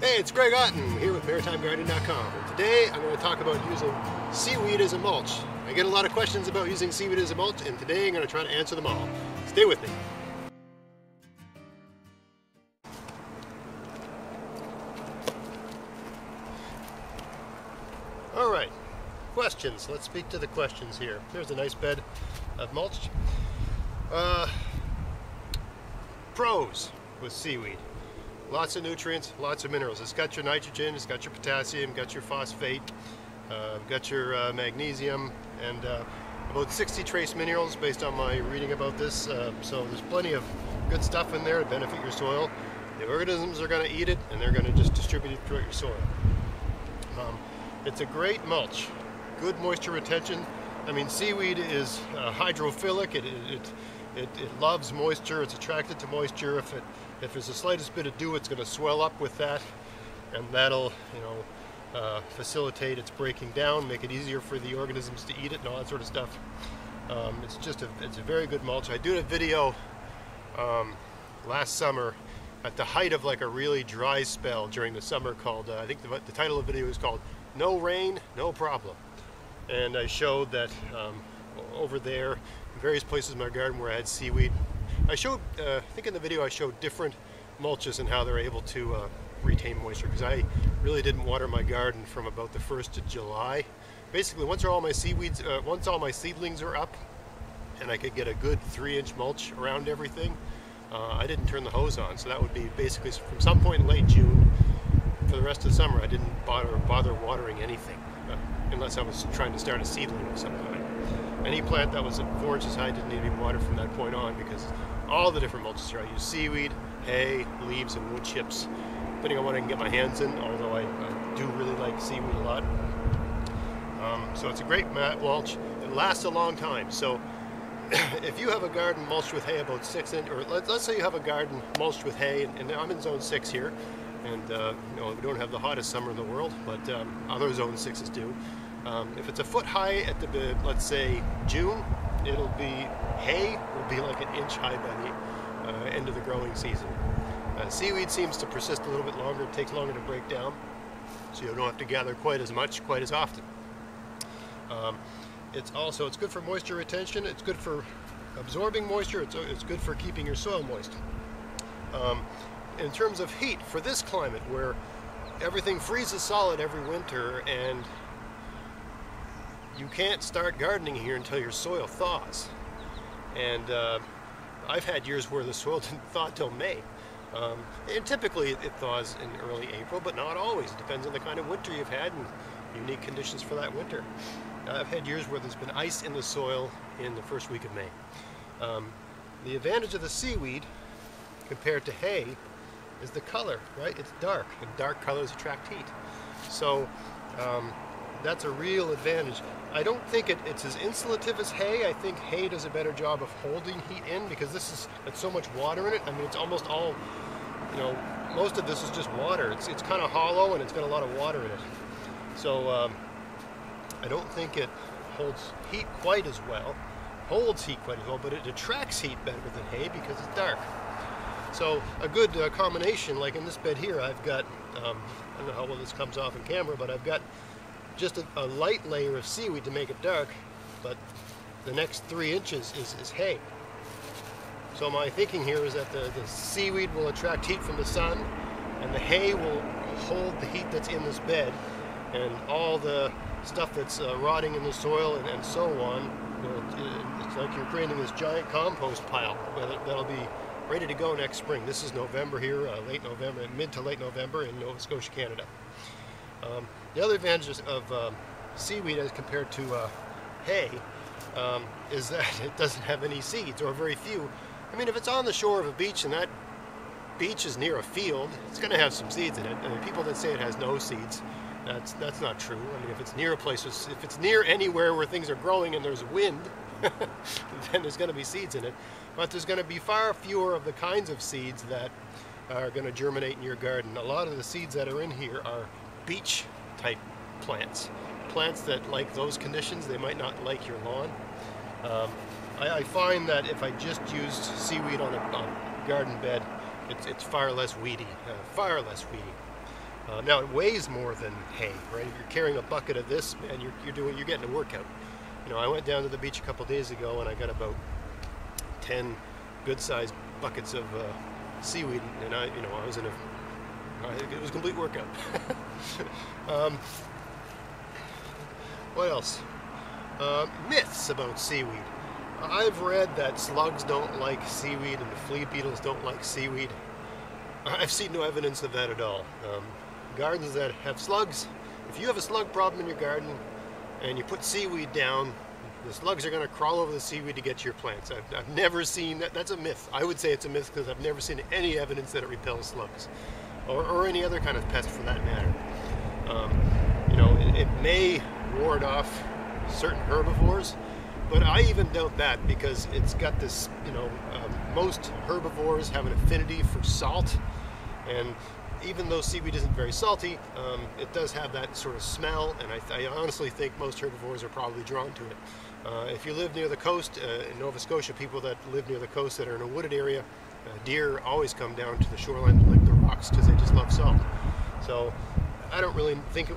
Hey, it's Greg Otten here with MaritimeGardening.com. And today I'm going to talk about using seaweed as a mulch. I get a lot of questions about using seaweed as a mulch, and today I'm going to try to answer them all. Stay with me. Alright, questions. Let's speak to the questions here. There's a nice bed of mulch. Pros with seaweed. Lots of nutrients, lots of minerals. It's got your nitrogen, it's got your potassium, got your phosphate, got your magnesium, and about 60 trace minerals based on my reading about this. So there's plenty of good stuff in there to benefit your soil. The organisms are going to eat it, and they're going to just distribute it throughout your soil. It's a great mulch. Good moisture retention. I mean, seaweed is hydrophilic. It loves moisture. It's attracted to moisture. If there's the slightest bit of dew, it's going to swell up with that, and that'll, facilitate its breaking down, make it easier for the organisms to eat it, and all that sort of stuff. It's a very good mulch. I did a video last summer at the height of like a really dry spell during the summer called, I think the title of the video is called "No Rain, No Problem," and I showed that over there, in various places in my garden where I had seaweed, I showed, I think in the video I showed different mulches and how they're able to retain moisture, because I really didn't water my garden from about the 1st of July. Basically, once all my seedlings are up and I could get a good 3-inch mulch around everything, I didn't turn the hose on. So that would be basically from some point in late June for the rest of the summer. I didn't bother watering anything, unless I was trying to start a seedling of some kind. Any plant that was 4 inches high didn't need any water from that point on, because all the different mulches here, I use seaweed, hay, leaves, and wood chips, depending on what I can get my hands in, although I do really like seaweed a lot. So it's a great mulch. It lasts a long time. So if you have a garden mulched with hay about 6 inches, or let's say you have a garden mulched with hay, and I'm in zone 6 here, and we don't have the hottest summer in the world, but other zone 6s do. If it's a foot high at the, let's say, June, it'll be, hay will be like an inch high by the end of the growing season. Seaweed seems to persist a little bit longer. It takes longer to break down, so you don't have to gather quite as much, quite as often. It's good for moisture retention. It's good for absorbing moisture. It's good for keeping your soil moist. In terms of heat, for this climate where everything freezes solid every winter and you can't start gardening here until your soil thaws, and I've had years where the soil didn't thaw till May, and typically it thaws in early April, but not always. It depends on the kind of winter you've had and unique conditions for that winter. I've had years where there's been ice in the soil in the first week of May. The advantage of the seaweed compared to hay is the color, right? It's dark, and dark colors attract heat. So that's a real advantage. I don't think it's as insulative as hay. I think hay does a better job of holding heat in, because it's so much water in it. I mean, it's almost all, most of this is just water. It's kind of hollow, and it's got a lot of water in it. So I don't think it holds heat quite as well, but it attracts heat better than hay because it's dark. So a good combination, like in this bed here, I've got, I don't know how well this comes off in camera, but I've got just a light layer of seaweed to make it dark, but the next 3 inches is hay. So my thinking here is that the seaweed will attract heat from the sun, and the hay will hold the heat that's in this bed, and all the stuff that's rotting in the soil and so on, it's like you're creating this giant compost pile that'll be ready to go next spring. This is November here, late November, mid to late November in Nova Scotia, Canada. The other advantage of seaweed as compared to hay is that it doesn't have any seeds, or very few. I mean, if it's on the shore of a beach and that beach is near a field, it's going to have some seeds in it. I mean, people that say it has no seeds, that's not true. I mean, if it's near a place, if it's near anywhere where things are growing and there's wind, then there's going to be seeds in it. But there's going to be far fewer of the kinds of seeds that are going to germinate in your garden. A lot of the seeds that are in here are beach type plants that like those conditions. They might not like your lawn. I find that if I just used seaweed on a garden bed, it's far less weedy, Now it weighs more than hay, right? If you're carrying a bucket of this, man, you're getting a workout. You know, I went down to the beach a couple days ago and I got about 10 good-sized buckets of seaweed, and I was in it was a complete workout. What else? Myths about seaweed. I've read that slugs don't like seaweed and the flea beetles don't like seaweed. I've seen no evidence of that at all. Gardens that have slugs, if you have a slug problem in your garden and you put seaweed down, the slugs are going to crawl over the seaweed to get to your plants. I've never seen that. That's a myth. I would say it's a myth because I've never seen any evidence that it repels slugs or any other kind of pest for that matter. You know, it may ward off certain herbivores, but I even doubt that because it's got this, you know, most herbivores have an affinity for salt, and even though seaweed isn't very salty, it does have that sort of smell, and I honestly think most herbivores are probably drawn to it. If you live near the coast, in Nova Scotia, people that live near the coast that are in a wooded area, deer always come down to the shoreline to lick the rocks because they just love salt. So I don't really think it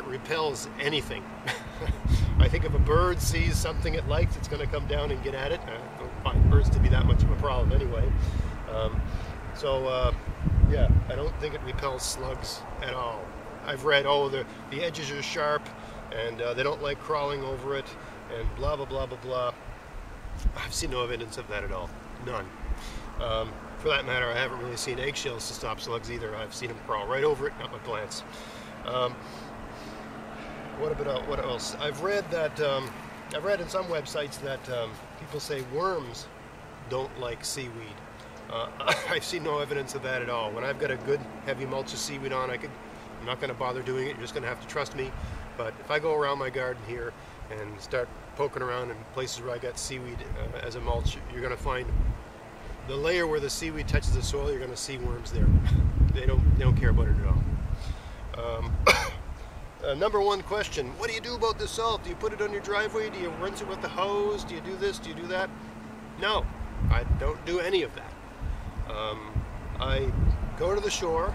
repels anything. I think if a bird sees something it likes, it's going to come down and get at it. I don't find birds to be that much of a problem anyway. Yeah, I don't think it repels slugs at all. I've read, oh, the edges are sharp and they don't like crawling over it and blah, blah, blah, blah, blah. I've seen no evidence of that at all. None. For that matter, I haven't really seen eggshells to stop slugs either. I've seen them crawl right over it, not my plants. What else? I've read in some websites that people say worms don't like seaweed. I've seen no evidence of that at all. When I've got a good heavy mulch of seaweed on, I'm not going to bother doing it. You're just going to have to trust me. But if I go around my garden here and start poking around in places where I got seaweed as a mulch, you're going to find the layer where the seaweed touches the soil. You're going to see worms there. They don't care about it at all. Number one question: what do you do about the salt? Do you put it on your driveway? Do you rinse it with the hose? Do you do this? Do you do that? No, I don't do any of that. I go to the shore.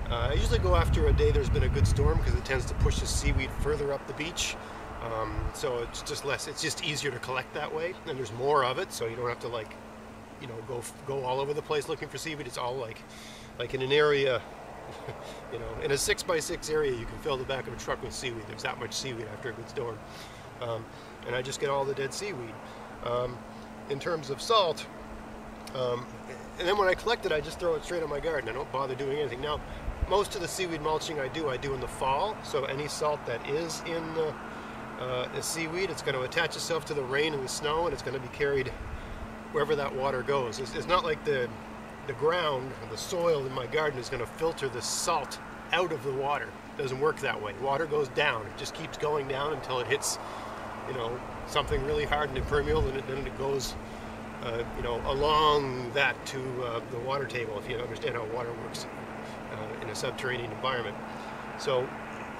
I usually go after a day there's been a good storm because it tends to push the seaweed further up the beach. So it's just easier to collect that way, and there's more of it, so you don't have to go all over the place looking for seaweed. It's all like in an area, in a 6x6 area, you can fill the back of a truck with seaweed. There's that much seaweed after a good storm. And I just get all the dead seaweed. In terms of salt, and then when I collect it, I just throw it straight on my garden. I don't bother doing anything. Now, most of the seaweed mulching I do in the fall. So any salt that is in the seaweed, it's going to attach itself to the rain and the snow, and it's going to be carried wherever that water goes. It's not like the ground or the soil in my garden is going to filter the salt out of the water. It doesn't work that way. Water goes down. It just keeps going down until it hits, something really hard and impermeable, and then it goes along that to the water table, if you understand how water works in a subterranean environment. So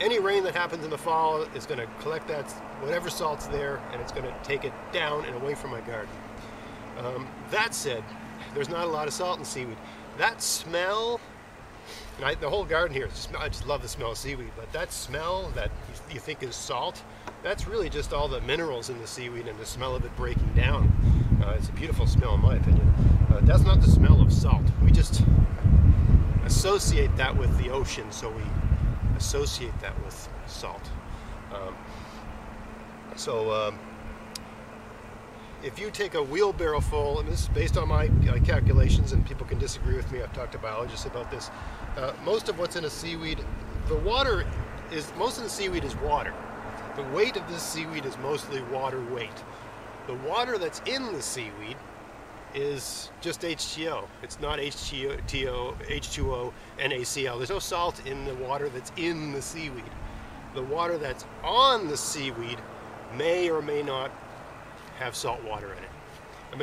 any rain that happens in the fall is going to collect that, whatever salt's there, and it's going to take it down and away from my garden. That said, there's not a lot of salt in seaweed. That smell, and the whole garden here, I just love the smell of seaweed, but that smell that you think is salt, that's really just all the minerals in the seaweed and the smell of it breaking down. It's a beautiful smell in my opinion. That's not the smell of salt. We just associate that with the ocean, so we associate that with salt. If you take a wheelbarrow full, and this is based on my calculations, and people can disagree with me, I've talked to biologists about this, most of what's in a seaweed, most of the seaweed is water. The weight of this seaweed is mostly water weight. The water that's in the seaweed is just H2O. It's not H2O, NaCl. There's no salt in the water that's in the seaweed. The water that's on the seaweed may or may not have salt water in it.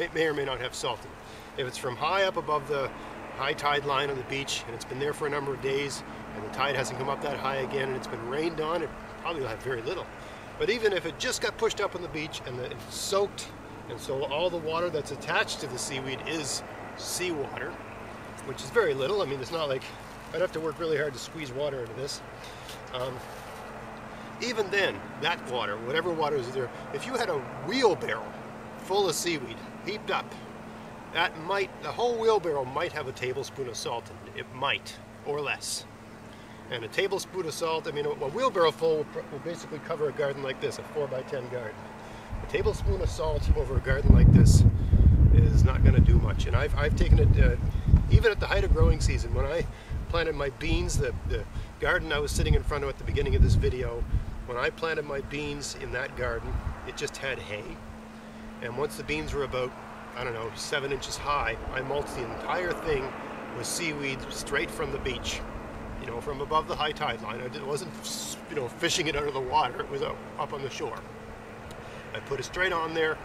It may or may not have salt in it. If it's from high up above the high tide line on the beach and it's been there for a number of days and the tide hasn't come up that high again and it's been rained on, it probably will have very little. But even if it just got pushed up on the beach and it's soaked, and so all the water that's attached to the seaweed is seawater, which is very little. I mean, it's not like I'd have to work really hard to squeeze water into this. Even then, that water, whatever water is there, if you had a wheelbarrow full of seaweed heaped up, the whole wheelbarrow might have a tablespoon of salt in it. It might, or less. And a tablespoon of salt, I mean, a wheelbarrow full will basically cover a garden like this, a 4x10 garden. A tablespoon of salt over a garden like this is not going to do much. And I've taken it, even at the height of growing season, when I planted my beans, the garden I was sitting in front of at the beginning of this video, when I planted my beans in that garden, it just had hay. And once the beans were about, I don't know, 7 inches high, I mulched the entire thing with seaweed straight from the beach. You know, from above the high tide line. I wasn't, you know, fishing it out of the water. It was up on the shore. I put it straight on there.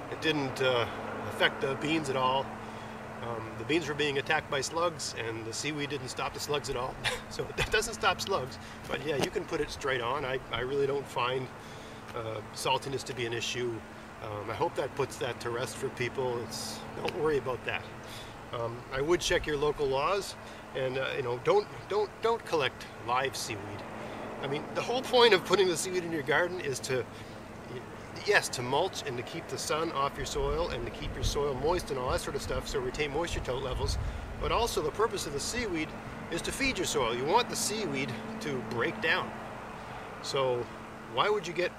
It didn't affect the beans at all. The beans were being attacked by slugs, and the seaweed didn't stop the slugs at all. So that doesn't stop slugs. But yeah, you can put it straight on. I really don't find saltiness to be an issue. I hope that puts that to rest for people. Don't worry about that. I would check your local laws. And you know, don't collect live seaweed. I mean, the whole point of putting the seaweed in your garden is to, yes, to mulch and to keep the sun off your soil and to keep your soil moist and all that sort of stuff, so retain moisture levels. But also the purpose of the seaweed is to feed your soil. You want the seaweed to break down. So why would you get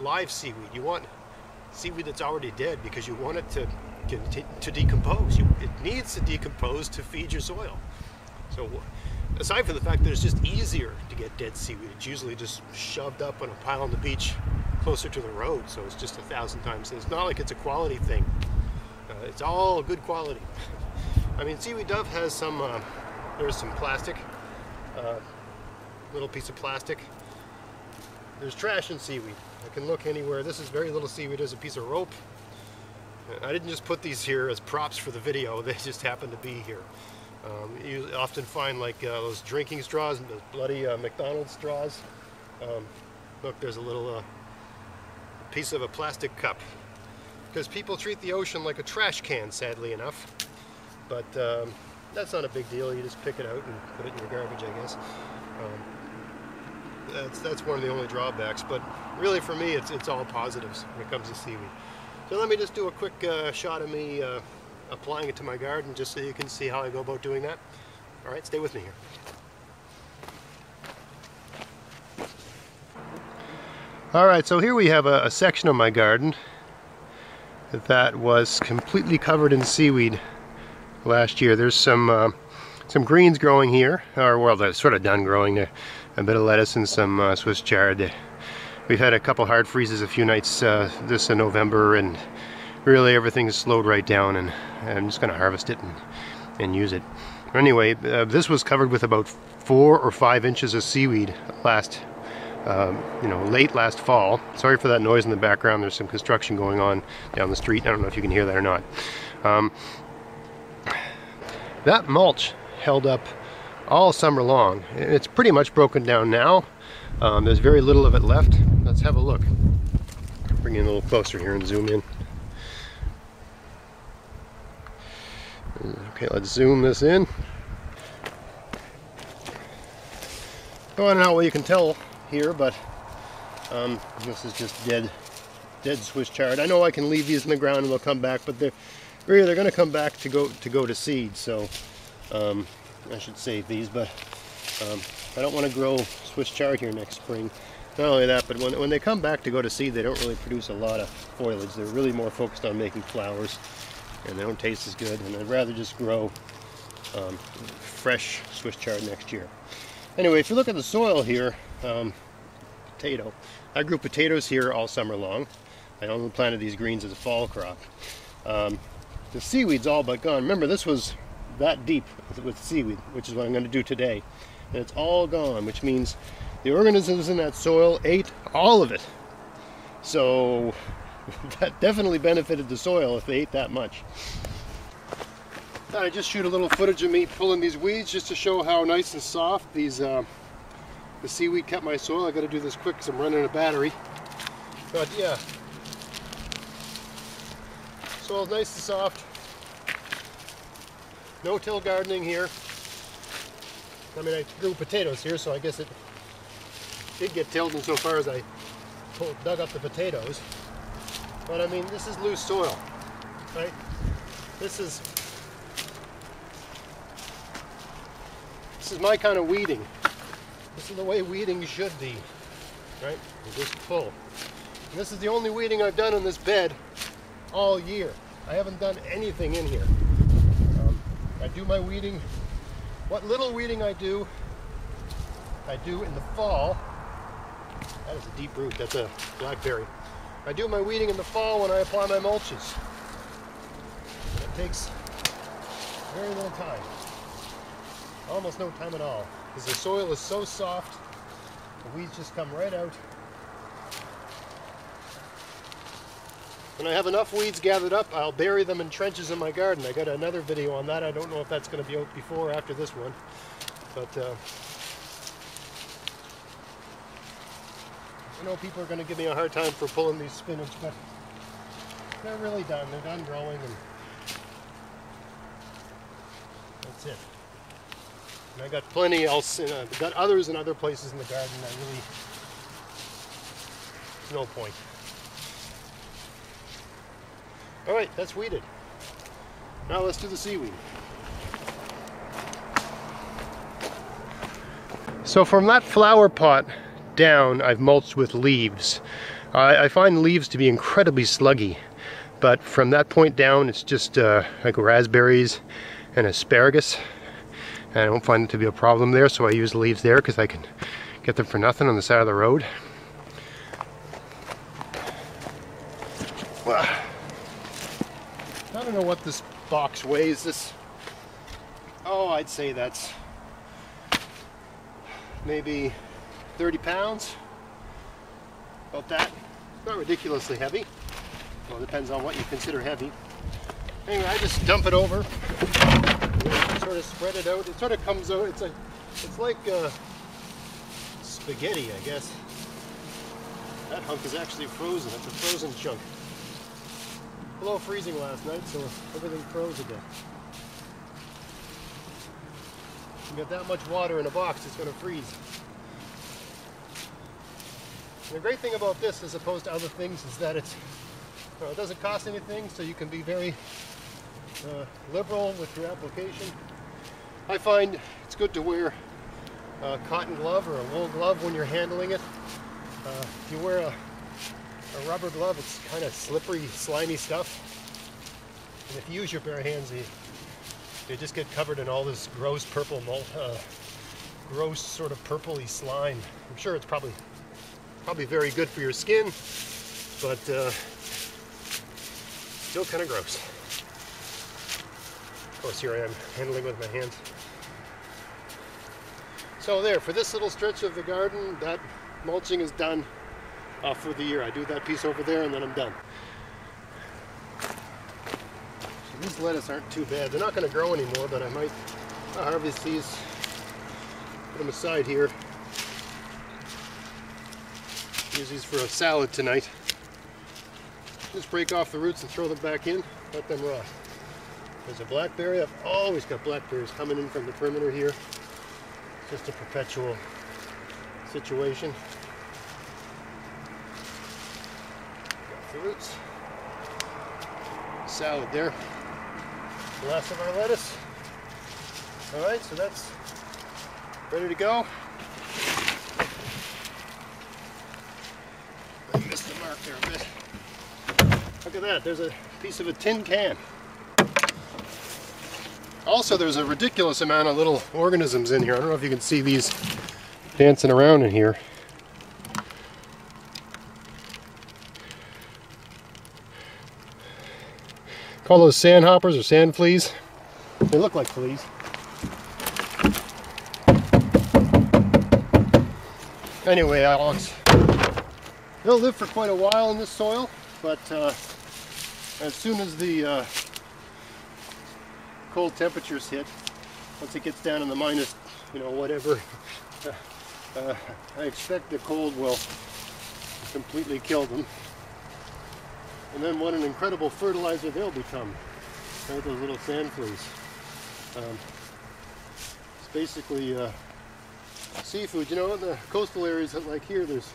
live seaweed? You want seaweed that's already dead because you want it to decompose. It needs to decompose to feed your soil. So aside from the fact that it's just easier to get dead seaweed, it's usually just shoved up on a pile on the beach closer to the road, so it's just 1,000 times. It's not like it's a quality thing. It's all good quality. I mean, seaweed dove has some, there's some plastic, little piece of plastic. There's trash in seaweed. I can look anywhere. This is very little seaweed. There's a piece of rope. I didn't just put these here as props for the video. They just happen to be here. You often find like those drinking straws, those bloody McDonald's straws. Look, there's a little piece of a plastic cup. Because people treat the ocean like a trash can, sadly enough. But that's not a big deal. You just pick it out and put it in your garbage, I guess. That's one of the only drawbacks. But really, for me, it's all positives when it comes to seaweed. So let me just do a quick shot of me applying it to my garden, just so you can see how I go about doing that. All right, stay with me here. All right, so here we have a section of my garden that was completely covered in seaweed last year. There's some greens growing here, or well, they're sort of done growing. There, a bit of lettuce and some Swiss chard. We've had a couple hard freezes a few nights this in November, and really everything's slowed right down, and I'm just going to harvest it and use it. Anyway, this was covered with about 4 or 5 inches of seaweed late last fall. Sorry for that noise in the background. There's some construction going on down the street. I don't know if you can hear that or not. That mulch held up all summer long. It's pretty much broken down now. There's very little of it left. Let's have a look. Bring it a little closer here and zoom in. Okay, let's zoom this in. Oh, I don't know how well you can tell here, but this is just dead Swiss chard. I know I can leave these in the ground and they'll come back, but they're going to come back to go to seed. So I should save these, but I don't want to grow Swiss chard here next spring. Not only that, but when they come back to go to seed, they don't really produce a lot of foliage. They're really more focused on making flowers, and they don't taste as good. And I'd rather just grow fresh Swiss chard next year. Anyway, if you look at the soil here, potato. I grew potatoes here all summer long. I only planted these greens as a fall crop. The seaweed's all but gone. Remember, this was that deep with seaweed, which is what I'm going to do today. And it's all gone, which means the organisms in that soil ate all of it. So that definitely benefited the soil if they ate that much. I just shoot a little footage of me pulling these weeds just to show how nice and soft these the seaweed kept my soil. I got to do this quick because I'm running a battery. But yeah, soil's nice and soft. No-till gardening here. I mean, I grew potatoes here, so I guess it did get tilled insofar as I dug up the potatoes. But I mean, this is loose soil, right? This is my kind of weeding. This is the way weeding should be, right? You just pull. And this is the only weeding I've done on this bed all year. I haven't done anything in here. I do my weeding. What little weeding I do in the fall. That is a deep root. That's a blackberry. I do my weeding in the fall when I apply my mulches. And it takes very little time. Almost no time at all. Because the soil is so soft, the weeds just come right out. When I have enough weeds gathered up, I'll bury them in trenches in my garden. I got another video on that. I don't know if that's going to be out before or after this one. But I know people are going to give me a hard time for pulling these spinach, but they're really done. They're done growing, and that's it. And I got plenty else. I've got others in other places in the garden. There's no point. All right, that's weeded. Now let's do the seaweed. So from that flower pot down, I've mulched with leaves. I find leaves to be incredibly sluggy, but from that point down, it's just like raspberries and asparagus. And I don't find it to be a problem there, so I use leaves there because I can get them for nothing on the side of the road. Well, I don't know what this box weighs. Oh, I'd say that's maybe 30 pounds. About that. It's not ridiculously heavy. Well, it depends on what you consider heavy. Anyway, I just dump it over. Sort of spread it out. It sort of comes out. It's like spaghetti, I guess. That hunk is actually frozen. It's a frozen chunk. Below freezing last night, so everything froze again. You get that much water in a box, it's going to freeze. And the great thing about this, as opposed to other things, is that it doesn't cost anything, so you can be very liberal with your application. I find it's good to wear a cotton glove or a wool glove when you're handling it. If you wear a rubber glove, it's kind of slippery, slimy stuff. And if you use your bare hands, they just get covered in all this gross purple gross sort of purpley slime. I'm sure it's probably very good for your skin, but still kind of gross. Of course, here I am handling with my hands. So there, for this little stretch of the garden, that mulching is done for the year. I do that piece over there and then I'm done. So these lettuce aren't too bad. They're not going to grow anymore, but I might harvest these, put them aside here. Use these for a salad tonight. Just break off the roots and throw them back in, let them rot. There's a blackberry. I've always got blackberries coming in from the perimeter here. It's just a perpetual situation. Got the roots. Salad there. The last of our lettuce. Alright, so that's ready to go. I missed the mark there a bit. Look at that, there's a piece of a tin can. Also, there's a ridiculous amount of little organisms in here. I don't know if you can see these dancing around in here. Call those sandhoppers or sand fleas. They look like fleas. Anyway, they'll live for quite a while in this soil, but as soon as the cold temperatures hit, once it gets down in the minus, whatever, I expect the cold will completely kill them. And then what an incredible fertilizer they'll become. Those little sand fleas. basically seafood. You know, in the coastal areas like here, there's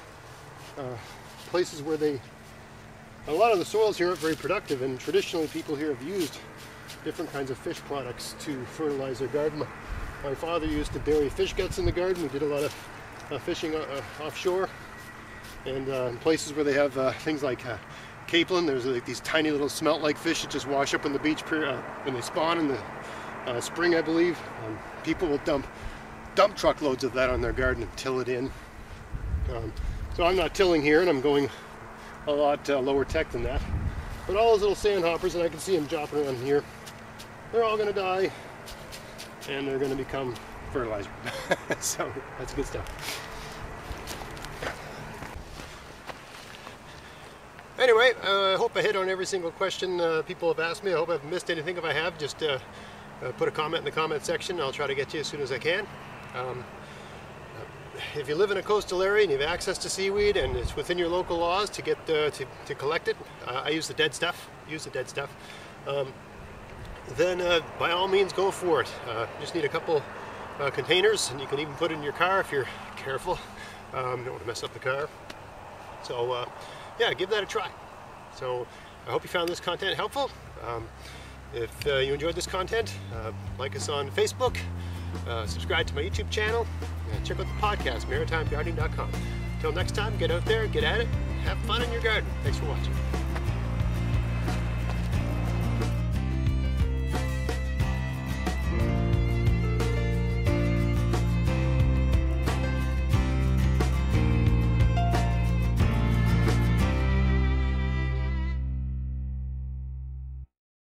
places where a lot of the soils here aren't very productive, and traditionally people here have used different kinds of fish products to fertilize their garden. My father used to bury fish guts in the garden. We did a lot of fishing offshore, and in places where they have things like capelin, there's like these tiny little smelt-like fish that just wash up on the beach when they spawn in the spring, I believe. People will dump truckloads of that on their garden and till it in. So I'm not tilling here, and I'm going a lot lower tech than that. But all those little sandhoppers, and I can see them dropping around here, they're all going to die, and they're going to become fertilizer. So that's good stuff. Anyway, I hope I hit on every single question people have asked me. I hope I've missed anything. If I have, just put a comment in the comment section. I'll try to get to you as soon as I can. If you live in a coastal area and you have access to seaweed and it's within your local laws to get to collect it, I use the dead stuff. Then by all means go for it. You just need a couple containers, and you can even put it in your car if you're careful. You don't want to mess up the car. So yeah, give that a try. So I hope you found this content helpful. If you enjoyed this content, like us on Facebook, subscribe to my YouTube channel, and check out the podcast, maritimegardening.com. Until next time, get out there, get at it, have fun in your garden. Thanks for watching.